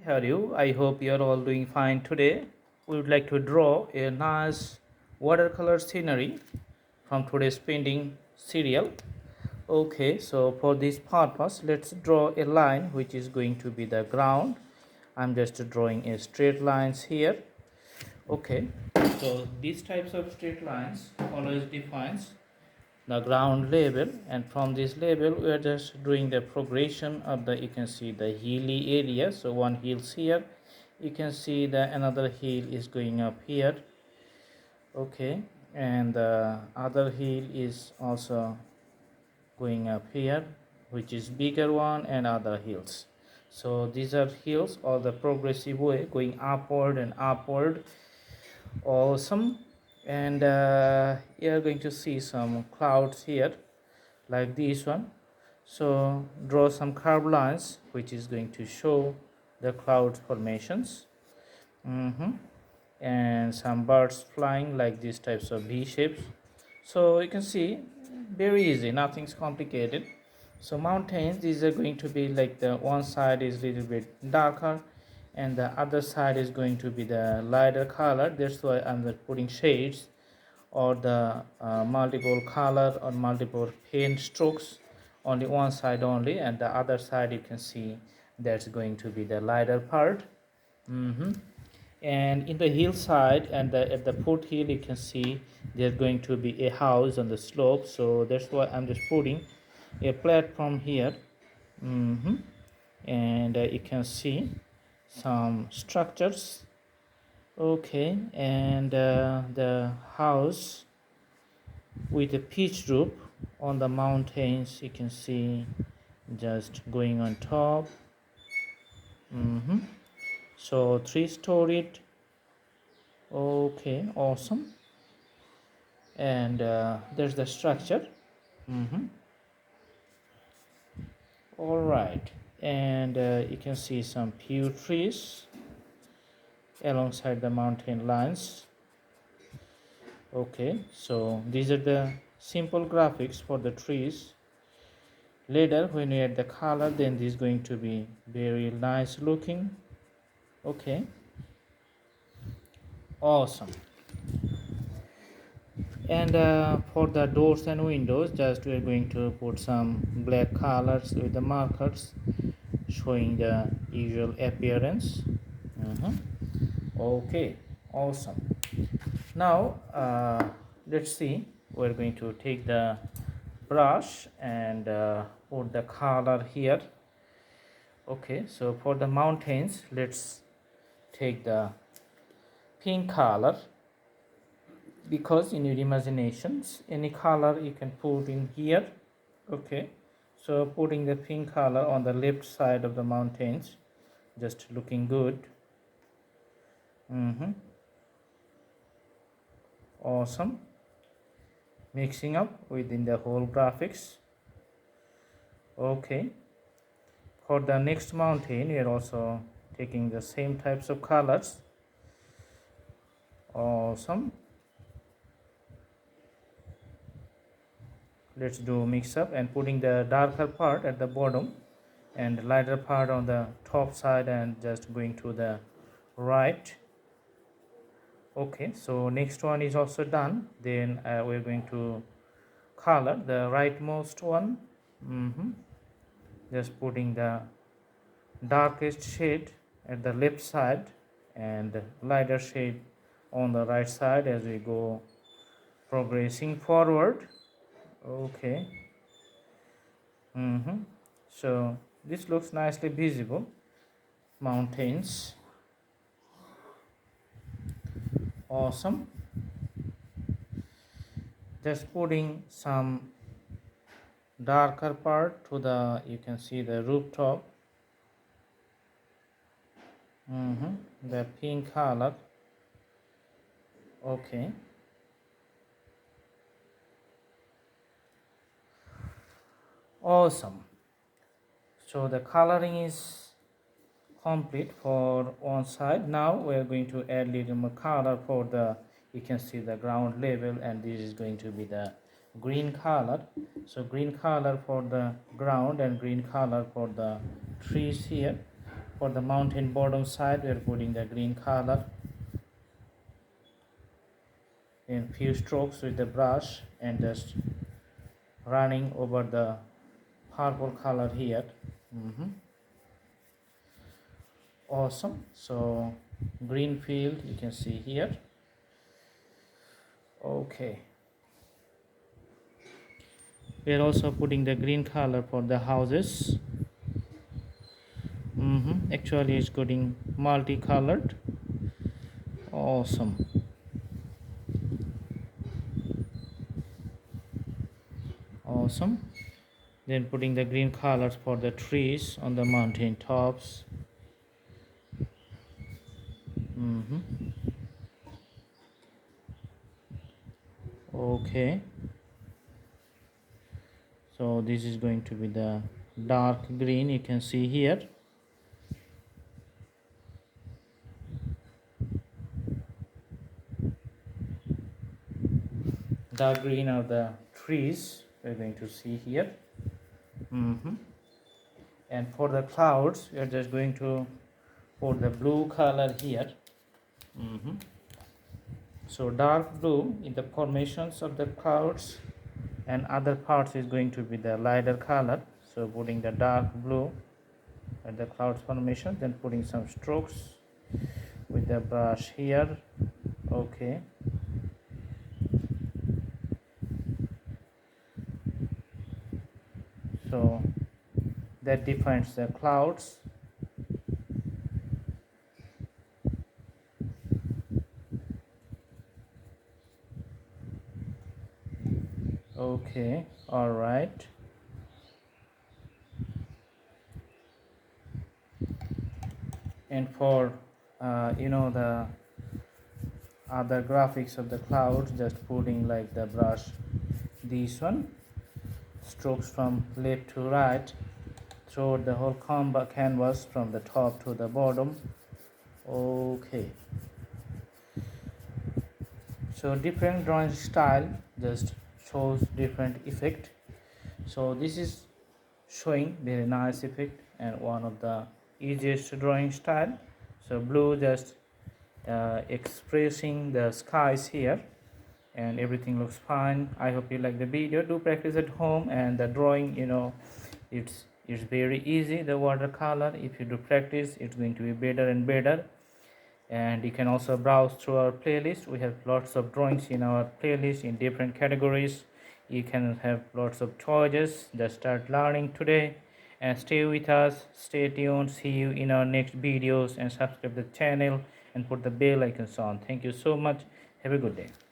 How are you? I hope you are all doing fine today. We would like to draw a nice watercolor scenery from today's painting serial. Okay, so for this purpose, let's draw a line which is going to be the ground. I'm just drawing a straight lines here. Okay, so these types of straight lines always defines the ground level, and from this level we are just doing the progression of the, you can see the hilly area. So one hill's here, you can see the another hill is going up here. Okay, and the other hill is also going up here, which is bigger one, and other hills. So these are hills or the progressive way going upward and upward. Awesome. And you are going to see some clouds here like this one. So draw some curved lines which is going to show the cloud formations. And some birds flying like these types of V shapes. So you can see very easy, nothing's complicated. So mountains, these are going to be like the one side is a little bit darker and the other side is going to be the lighter color. That's why I'm putting shades or the multiple color or multiple paint strokes. Only one side only, and the other side you can see that's going to be the lighter part. And in the hillside and at the foothill you can see there's going to be a house on the slope. So that's why I'm just putting a platform here. And you can see some structures. Okay, and the house with a pitch roof on the mountains, you can see just going on top. So 3-storied. Okay, awesome. And there's the structure. All right, and you can see some pear trees alongside the mountain lines. Okay, so these are the simple graphics for the trees. Later when you add the color, then this is going to be very nice looking. Okay, awesome. And for the doors and windows, just we are going to put some black colors with the markers showing the usual appearance. Okay, awesome. Now let's see, we're going to take the brush and put the color here. Okay, so for the mountains, let's take the pink color, because in your imaginations any color you can put in here. Okay, so putting the pink color on the left side of the mountains, just looking good. Awesome. Mixing up within the whole graphics. Okay, for the next mountain we are also taking the same types of colors. Awesome. Let's do mix up and putting the darker part at the bottom and lighter part on the top side, and just going to the right. Okay, so next one is also done. Then we're going to color the rightmost one. Just putting the darkest shade at the left side and lighter shade on the right side as we go progressing forward. Okay. So this looks nicely visible. Mountains. Awesome. Just putting some darker part to the, you can see the rooftop. The pink color. Okay. Awesome. So the coloring is complete for one side. Now we are going to add little more color for the, you can see the ground level, and this is going to be the green color. So green color for the ground and green color for the trees here. For the mountain bottom side, we are putting the green color in few strokes with the brush and just running over the purple color here. Awesome. So green field you can see here. Okay, we are also putting the green color for the houses. Actually it's getting multicolored. Awesome. Awesome. Then putting the green colors for the trees on the mountain tops. Okay, so this is going to be the dark green you can see here. Dark green are the trees we're going to see here. And for the clouds we are just going to put the blue color here. So dark blue in the formations of the clouds, and other parts is going to be the lighter color. So putting the dark blue at the cloud formation, then putting some strokes with the brush here. Okay, so that defines the clouds. Okay, all right. And for the other graphics of the clouds, just putting like the brush, this one, strokes from left to right throughout the whole canvas from the top to the bottom. Okay, so different drawing style just shows different effect. So this is showing very nice effect and one of the easiest drawing style. So blue just expressing the skies here, and everything looks fine. I hope you like the video. Do practice at home, and the drawing, it's very easy. The watercolor, if you do practice, it's going to be better and better. And you can also browse through our playlist. We have lots of drawings in our playlist in different categories. You can have lots of choices. Just start learning today and stay with us. Stay tuned. See you in our next videos, and subscribe the channel and put the bell icons on. Thank you so much. Have a good day.